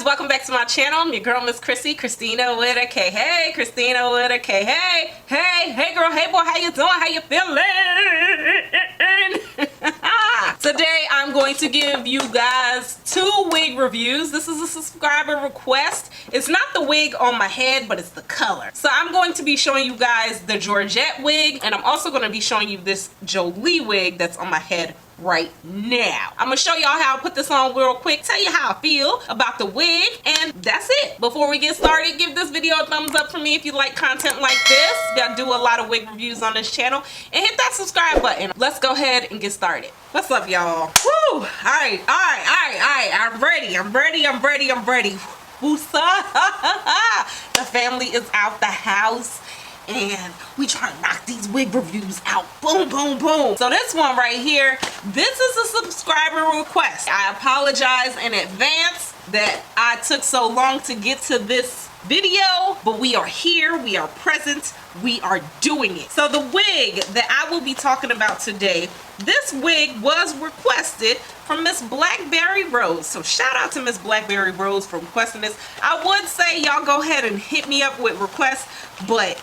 welcome back to my channel. I'm your girl, Miss Khrissy, Christina with a K. Hey, Christina with a K. Hey, hey, hey girl, hey boy, how you doing? How you feeling? Today I'm going to give you guys 2 wig reviews. This is a subscriber request. It's not the wig on my head, but it's the color. So I'm going to be showing you guys the Georgette wig, and I'm also going to be showing you this Jolie wig that's on my head right now. I'm gonna show y'all how I put this on real quick, tell you how I feel about the wig, and that's it. Before we get started, give this video a thumbs up for me if you like content like this. I do a lot of wig reviews on this channel, and hit that subscribe button. Let's go ahead and get started. What's up, y'all? Woo! Alright, I'm ready. Woosa! The family is out the house, and we try to knock these wig reviews out. Boom, boom, boom. So this one right here, this is a subscriber request. I apologize in advance that I took so long to get to this video, but we are here, we are present, we are doing it. So the wig that I will be talking about today, this wig was requested from Miss Blackberry Rose. So shout out to Miss Blackberry Rose for requesting this. I would say y'all go ahead and hit me up with requests, but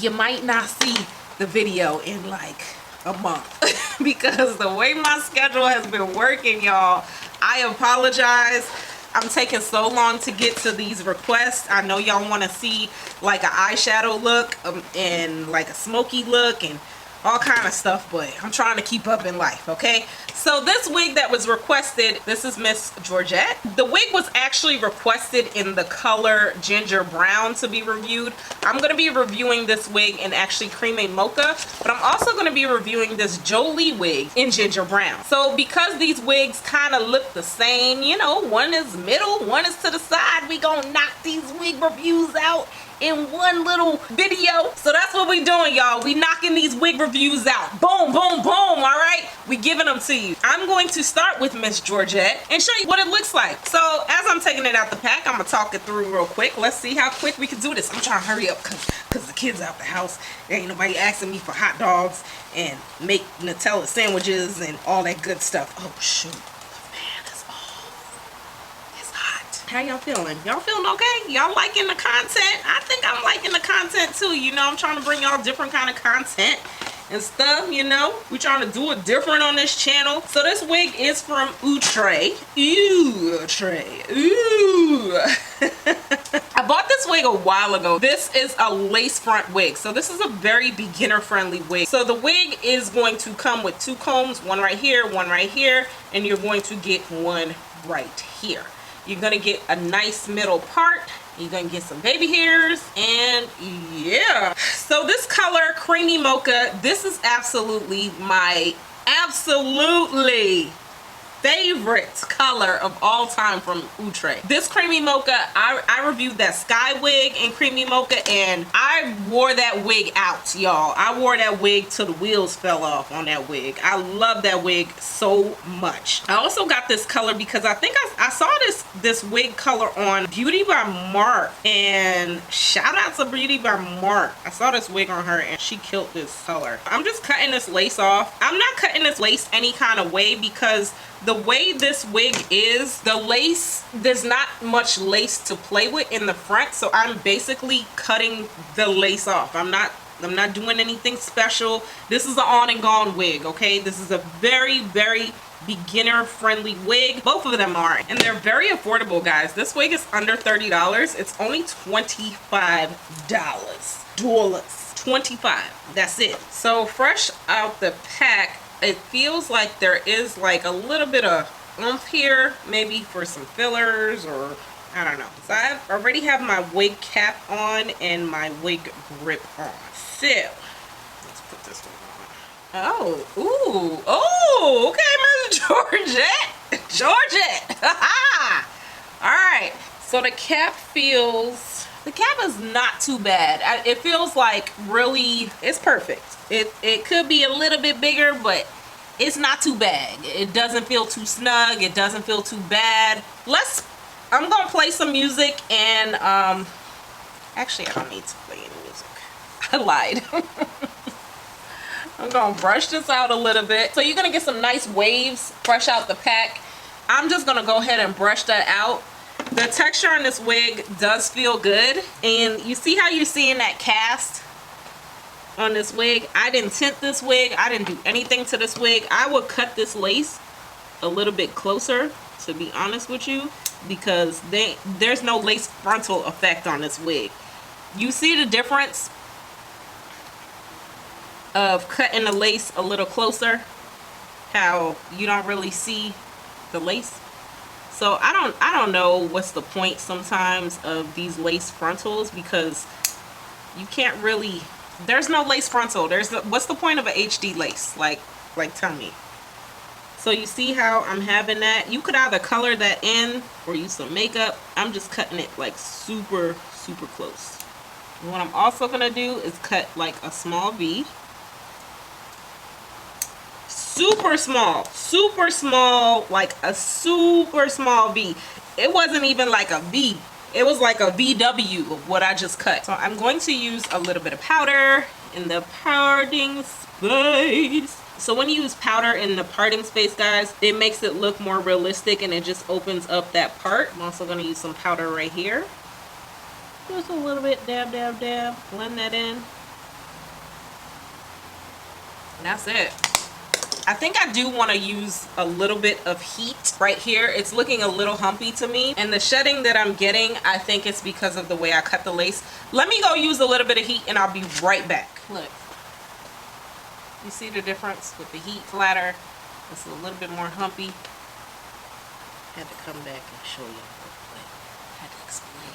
you might not see the video in like a month because the way my schedule has been working, y'all. I apologize. I'm taking so long to get to these requests. I know y'all want to see like an eyeshadow look and like a smoky look and all kind of stuff, but I'm trying to keep up in life, okay? So this wig that was requested, this is Miss Georgette. The wig was actually requested in the color ginger brown to be reviewed. I'm going to be reviewing this wig in actually creamy mocha, but I'm also going to be reviewing this Jolie wig in ginger brown. So because these wigs kind of look the same, you know, one is middle, one is to the side, we gonna knock these wig reviews out in one little video. So that's what we doing, y'all. We knocking these wig reviews out. Boom, boom, boom. All right, we giving them to you. I'm going to start with Miss Georgette and show you what it looks like. So as I'm taking it out the pack, I'm gonna talk it through real quick. Let's see how quick we can do this. I'm trying to hurry up because the kids out the house. There ain't nobody asking me for hot dogs and make Nutella sandwiches and all that good stuff. Oh shoot. How y'all feeling? Y'all feeling okay? Y'all liking the content? I think I'm liking the content too. You know, I'm trying to bring y'all different kind of content and stuff, you know. We're trying to do it different on this channel. So this wig is from Outre. Outre. Ooh. I bought this wig a while ago. This is a lace front wig. So this is a very beginner friendly wig. So the wig is going to come with 2 combs, one right here, and you're going to get one right here. You're gonna get a nice middle part. You're gonna get some baby hairs, and yeah. So this color, creamy mocha, this is absolutely my favorite color of all time from Outre. This creamy mocha, I reviewed that sky wig in creamy mocha, and I wore that wig out, y'all. I wore that wig till the wheels fell off on that wig. I love that wig so much. I also got this color because I think I saw this wig color on Beauty by Mark, and shout out to Beauty by Mark. I saw this wig on her and she killed this color. I'm just cutting this lace off. I'm not cutting this lace any kind of way because the way this wig is, the lace, there's not much lace to play with in the front, so I'm basically cutting the lace off. I'm not doing anything special. This is an on and gone wig, okay? This is a very, very beginner friendly wig. Both of them are, and they're very affordable, guys. This wig is under $30. It's only $25. $25. That's it. So fresh out the pack, it feels like there is like a little bit of oomph here, maybe for some fillers or I don't know. So I already have my wig cap on and my wig grip on. So let's put this one on. Oh, ooh, oh, okay, Miss Georgette. Georgette. All right. So the cap is not too bad. It feels like really, it's perfect. It could be a little bit bigger, but it's not too bad. It doesn't feel too snug. It doesn't feel too bad. I'm gonna play some music, and actually I don't need to play any music. I lied. I'm gonna brush this out a little bit. So you're gonna get some nice waves fresh out the pack. I'm just gonna go ahead and brush that out. The texture on this wig does feel good. And you see how you're seeing that cast on this wig? I didn't tint this wig. I didn't do anything to this wig. I would cut this lace a little bit closer, to be honest with you, because there's no lace frontal effect on this wig. You see the difference of cutting the lace a little closer, how you don't really see the lace. So I don't know what's the point sometimes of these lace frontals, because you can't really, there's no lace frontal. What's the point of an HD lace? Like tell me. So you see how I'm having that? You could either color that in or use some makeup. I'm just cutting it like super close. And what I'm also gonna do is cut like a small V. Super small, like a super small V. It wasn't even like a V. It was like a VW of what I just cut. So I'm going to use a little bit of powder in the parting space. So when you use powder in the parting space, guys, it makes it look more realistic and it just opens up that part. I'm also going to use some powder right here. Just a little bit, dab. Blend that in. And that's it. I think I do want to use a little bit of heat right here. It's looking a little humpy to me. And the shedding that I'm getting, I think it's because of the way I cut the lace. Let me go use a little bit of heat and I'll be right back. Look. You see the difference with the heat flatter? It's a little bit more humpy. Had to come back and show you real quick. Had to explain.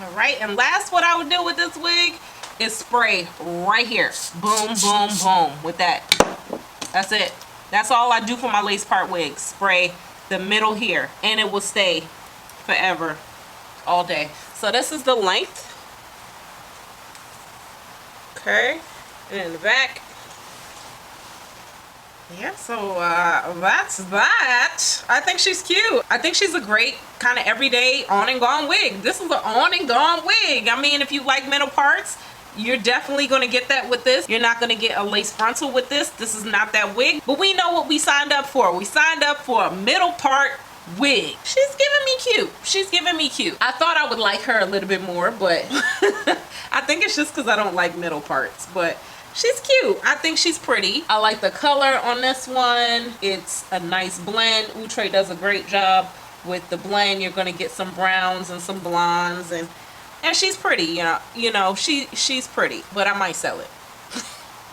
Alright, and last what I would do with this wig is spray right here. Boom, boom, boom with that. That's it. That's all I do for my lace part wigs. Spray the middle here. And it will stay forever, all day. So this is the length. Okay, and in the back. Yeah, so that's that. I think she's cute. I think she's a great kind of everyday on and gone wig. This is an on and gone wig. I mean, if you like middle parts, you're definitely going to get that with this. You're not going to get a lace frontal with this. This is not that wig. But we know what we signed up for. We signed up for a middle part wig. She's giving me cute. She's giving me cute. I thought I would like her a little bit more, but I think it's just because I don't like middle parts. But she's cute. I think she's pretty. I like the color on this one. It's a nice blend. Outre does a great job with the blend. You're going to get some browns and some blondes, and she's pretty. You know, she's pretty, but I might sell it.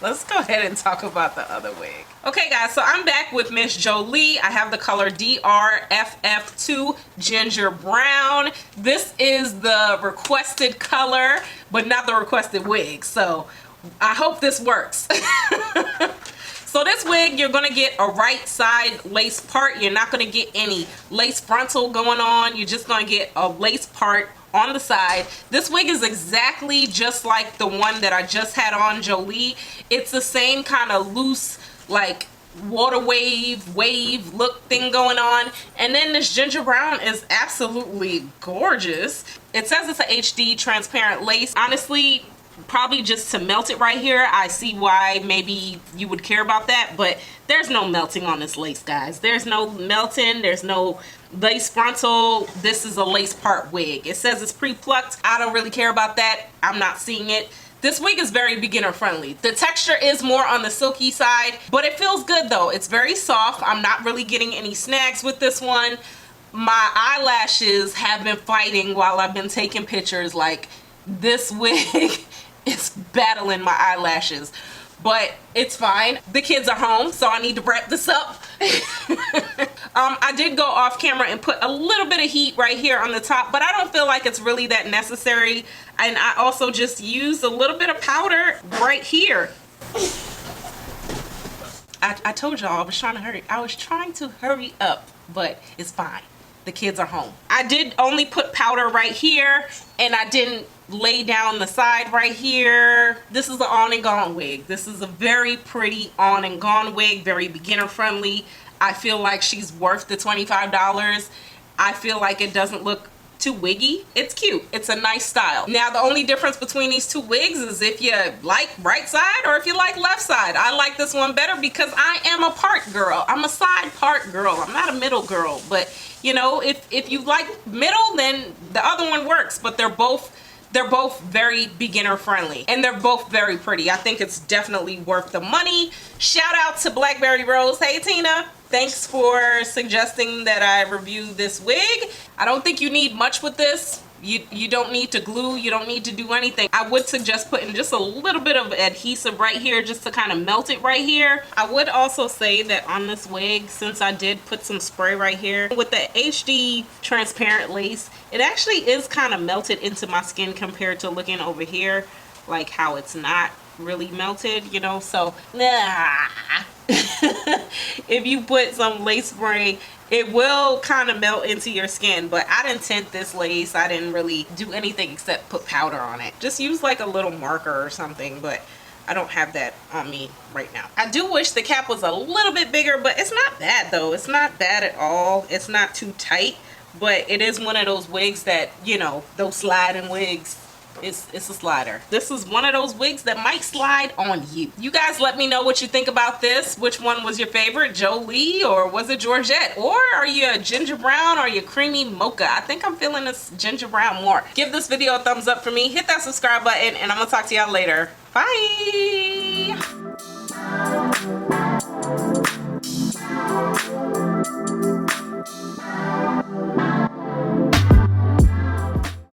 Let's go ahead and talk about the other wig. Okay guys, so I'm back with Miss Jolie. I have the color DRFF2 Ginger Brown. This is the requested color, but not the requested wig. So I hope this works. So this wig, you're gonna get a right side lace part. You're not gonna get any lace frontal going on. You're just gonna get a lace part on the side. This wig is exactly just like the one that I just had on Jolie. It's the same kind of loose, like water wave look thing going on. And then this ginger brown is absolutely gorgeous. It says it's a HD transparent lace. Honestly, probably just to melt it right here. I see why maybe you would care about that, but there's no melting on this lace, guys. There's no melting. There's no lace frontal. This is a lace part wig. It says it's pre-plucked. I don't really care about that. I'm not seeing it. This wig is very beginner friendly. The texture is more on the silky side, but it feels good though. It's very soft. I'm not really getting any snags with this one. My eyelashes have been fighting while I've been taking pictures. Like, this wig is battling my eyelashes, but it's fine. The kids are home, so I need to wrap this up. I did go off camera and put a little bit of heat right here on the top, but I don't feel like it's really that necessary. And I also just used a little bit of powder right here. I told y'all I was trying to hurry. I was trying to hurry up, but it's fine. The kids are home. I did only put powder right here, and I didn't lay down the side right here. This is an on and gone wig. This is a very pretty on and gone wig, very beginner friendly. I feel like she's worth the $25. I feel like it doesn't look too wiggy. It's cute. It's a nice style. Now the only difference between these two wigs is if you like right side or if you like left side. I like this one better because I am a part girl. I'm a side part girl. I'm not a middle girl, but you know, if you like middle, then the other one works, but they're both very beginner friendly and they're both very pretty. I think it's definitely worth the money. Shout out to Blackberry Rose. Hey Tina, thanks for suggesting that I review this wig. I don't think you need much with this. You don't need to glue, you don't need to do anything. I would suggest putting just a little bit of adhesive right here just to kind of melt it right here. I would also say that on this wig, since I did put some spray right here with the HD transparent lace, it actually is kind of melted into my skin compared to looking over here like how it's not really melted, you know. So if you put some lace spray, it will kind of melt into your skin, but I didn't tint this lace. I didn't really do anything except put powder on it. Just use like a little marker or something, but I don't have that on me right now. I do wish the cap was a little bit bigger, but it's not bad though. It's not bad at all. It's not too tight, but it is one of those wigs that, you know, those sliding wigs. It's a slider. This is one of those wigs that might slide on you. You guys let me know what you think about this. Which one was your favorite, Jolie or was it Georgette? Or are you a ginger brown or are you creamy mocha? I think I'm feeling this ginger brown more. Give this video a thumbs up for me. Hit that subscribe button and I'm gonna talk to y'all later. Bye.